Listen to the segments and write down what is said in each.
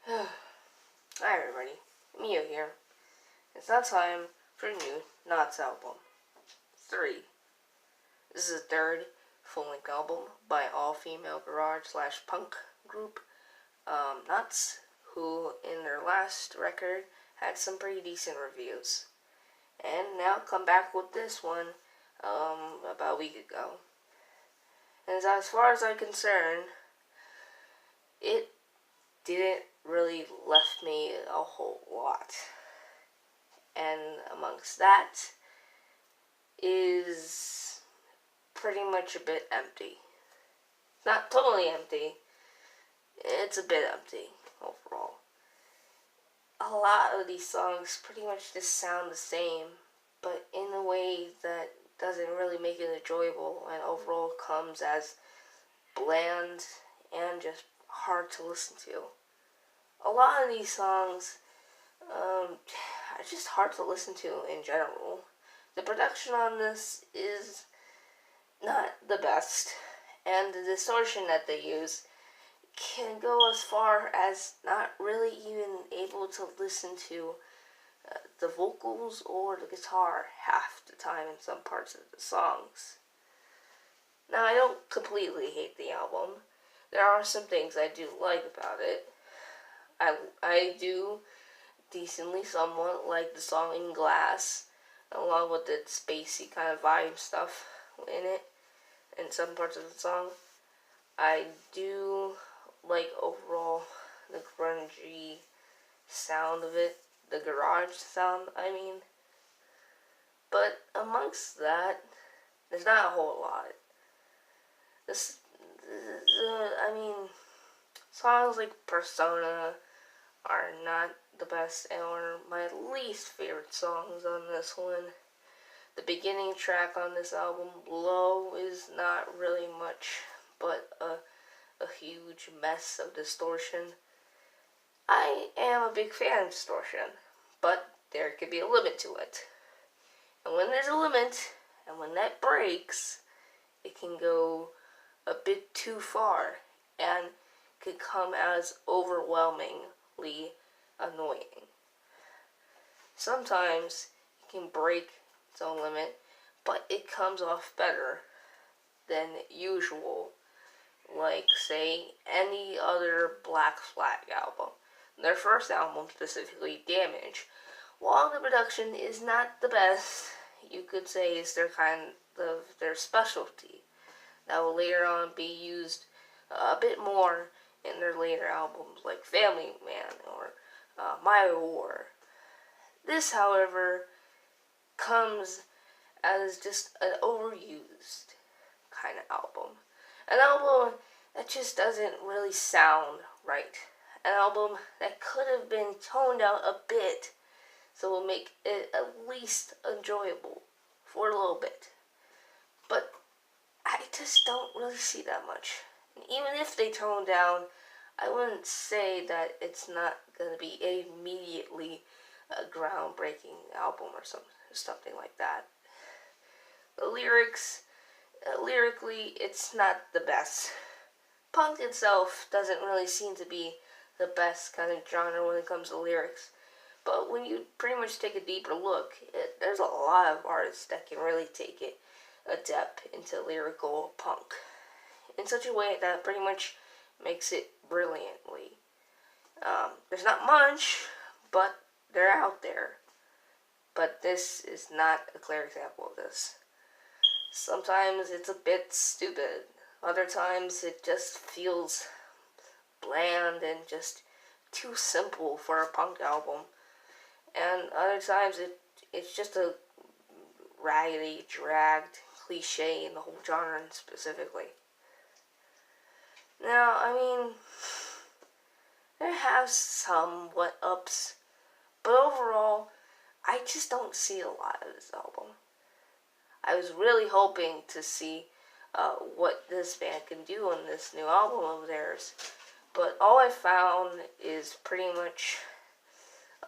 Hi everybody, Mio here. It's now time for a new Knots album. 3. This is the third full-length album by all-female garage/punk group Knots, who in their last record had some pretty decent reviews. And now come back with this one about a week ago. And as far as I'm concerned, it didn't really left me a whole lot. And amongst that is pretty much a bit empty. Not totally empty, it's a bit empty overall. A lot of these songs pretty much just sound the same, but in a way that doesn't really make it enjoyable and overall comes as bland and just hard to listen to. A lot of these songs are just hard to listen to in general. The production on this is not the best, and the distortion that they use can go as far as not really even able to listen to the vocals or the guitar half the time in some parts of the songs. Now, I don't completely hate the album. There are some things I do like about it. I do decently somewhat like the song In Glass, along with the spacey kind of vibe stuff in it, in some parts of the song. I do like overall the grungy sound of it, the garage sound, I mean. But amongst that, there's not a whole lot. Songs like Persona are not the best and are my least favorite songs on this one. The beginning track on this album, Low, is not really much but a huge mess of distortion. I am a big fan of distortion, but there could be a limit to it. And when there's a limit, and when that breaks, it can go a bit too far and could come as overwhelmingly annoying. Sometimes it can break its own limit, but it comes off better than usual, like, say, any other Black Flag album. Their first album, specifically Damage, while the production is not the best, you could say is their specialty. That will later on be used a bit more in their later albums like Family Man or My War. This, however, comes as just an overused kind of album. An album that just doesn't really sound right. An album that could have been toned out a bit so it will make it at least enjoyable for a little bit. But I just don't really see that much. And even if they tone down, I wouldn't say that it's not going to be immediately a groundbreaking album or something like that. The lyrics, lyrically, it's not the best. Punk itself doesn't really seem to be the best kind of genre when it comes to lyrics. But when you pretty much take a deeper look, there's a lot of artists that can really take it a depth into lyrical punk in such a way that pretty much makes it brilliantly. There's not much, but they're out there. But this is not a clear example of this. Sometimes it's a bit stupid. Other times it just feels bland and just too simple for a punk album. And other times it's just a raggedy, dragged cliche in the whole genre specifically. Now, there have somewhat ups, but overall, I just don't see a lot of this album. I was really hoping to see what this band can do on this new album of theirs, but all I found is pretty much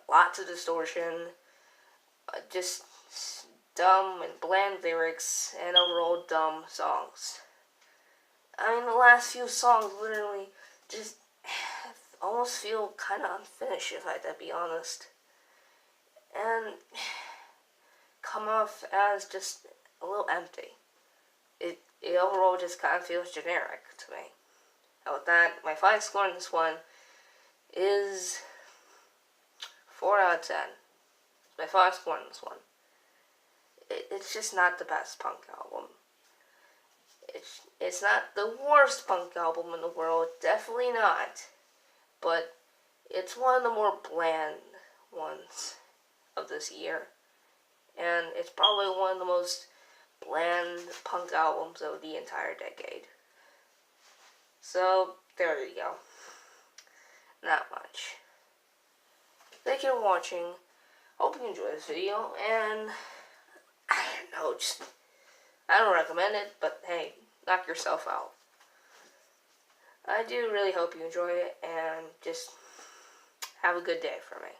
lots of distortion, just dumb and bland lyrics, and overall dumb songs. The last few songs literally just almost feel kind of unfinished, if I had to be honest, and come off as just a little empty. It overall just kind of feels generic to me. And with that, my final score on this one is 4 out of 10. My final score on this one. It's just not the best punk album. It's not the worst punk album in the world, definitely not. But it's one of the more bland ones of this year. And it's probably one of the most bland punk albums of the entire decade. So, there you go. Not much. Thank you for watching. Hope you enjoyed this video, and I don't know, I don't recommend it, but hey, knock yourself out. I do really hope you enjoy it, and just have a good day for me.